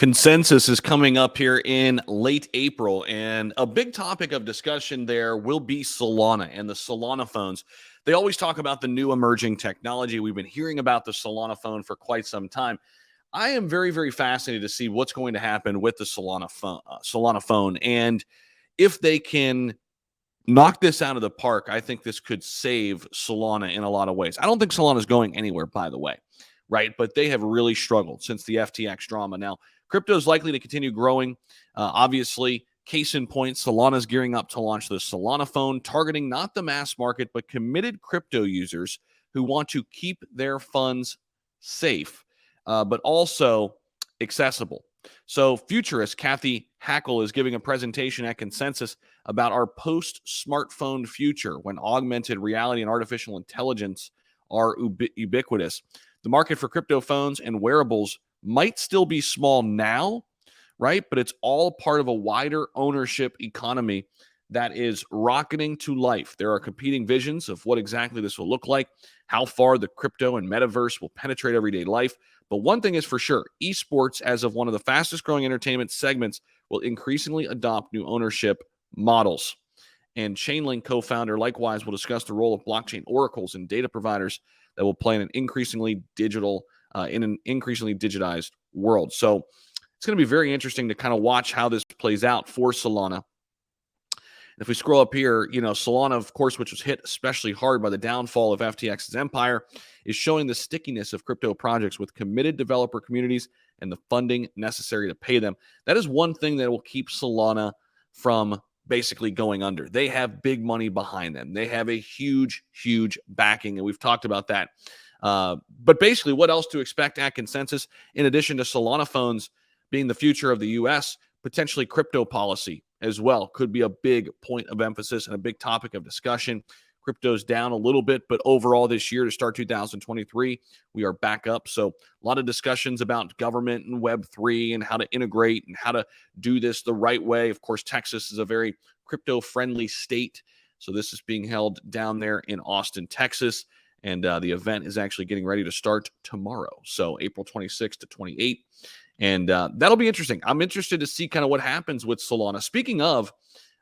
Consensus is coming up here in late April, and a big topic of discussion there will be Solana and the Solana phones. They always talk about the new emerging technology. We've been hearing about the Solana phone for quite some time. I am very, very fascinated to see what's going to happen with the Solana phone, and if they can knock this out of the park, I think this could save Solana in a lot of ways. I don't think Solana is going anywhere, by the way, right? But they have really struggled since the FTX drama. Now, crypto is likely to continue growing. Obviously, case in point, Solana is gearing up to launch the Solana phone, targeting not the mass market, but committed crypto users who want to keep their funds safe, but also accessible. So futurist Kathy Hackle is giving a presentation at Consensus about our post-smartphone future when augmented reality and artificial intelligence are ubiquitous. The market for crypto phones and wearables might still be small now, right? But it's all part of a wider ownership economy that is rocketing to life. There are competing visions of what exactly this will look like, how far the crypto and metaverse will penetrate everyday life. But one thing is for sure, esports, as of one of the fastest growing entertainment segments, will increasingly adopt new ownership models. And Chainlink co-founder likewise will discuss the role of blockchain oracles and data providers that will play in an increasingly digitized world. So it's going to be very interesting to kind of watch how this plays out for Solana. If we scroll up here, Solana, of course, which was hit especially hard by the downfall of FTX's empire, is showing the stickiness of crypto projects with committed developer communities and the funding necessary to pay them. That is one thing that will keep Solana from basically going under. They have big money behind them. They have a huge, huge backing, and we've talked about that. But basically, what else to expect at Consensus, in addition to Solana phones being the future of the U.S., potentially crypto policy as well could be a big point of emphasis and a big topic of discussion. Crypto's down a little bit, but overall this year to start 2023, we are back up. So a lot of discussions about government and Web3 and how to integrate and how to do this the right way. Of course, Texas is a very crypto-friendly state. So this is being held down there in Austin, Texas. And the event is actually getting ready to start tomorrow. So April 26th to 28th. And that'll be interesting. I'm interested to see kind of what happens with Solana. Speaking of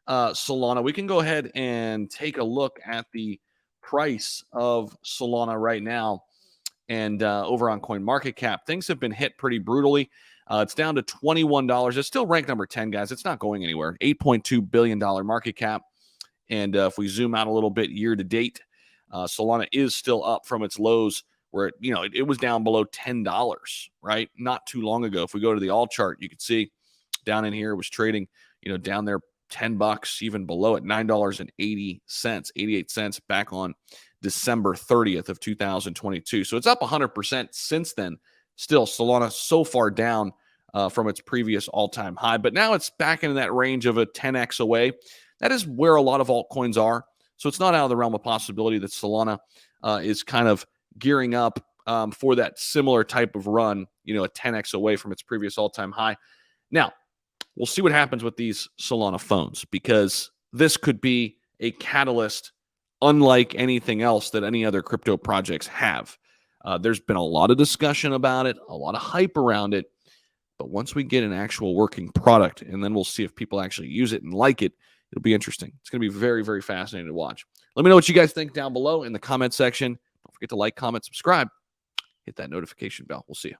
Solana, we can go ahead and take a look at the price of Solana right now. And over on CoinMarketCap, things have been hit pretty brutally. It's down to $21. It's still ranked number 10, guys. It's not going anywhere. $8.2 billion market cap. And if we zoom out a little bit year to date, Solana is still up from its lows where it was down below $10, right? Not too long ago. If we go to the all chart, you can see down in here it was trading, down there $10, even below it, $9.80, 88 cents back on December 30th of 2022. So it's up 100% since then. Still, Solana so far down from its previous all-time high, but now it's back into that range of a 10x away. That is where a lot of altcoins are. So it's not out of the realm of possibility that Solana is kind of gearing up for that similar type of run, a 10x away from its previous all-time high. Now, we'll see what happens with these Solana phones, because this could be a catalyst unlike anything else that any other crypto projects have. There's been a lot of discussion about it, a lot of hype around it, but once we get an actual working product, and then we'll see if people actually use it and like it, it'll be interesting. It's going to be very, very fascinating to watch. Let me know what you guys think down below in the comment section. Don't forget to like, comment, subscribe, hit that notification bell. We'll see you.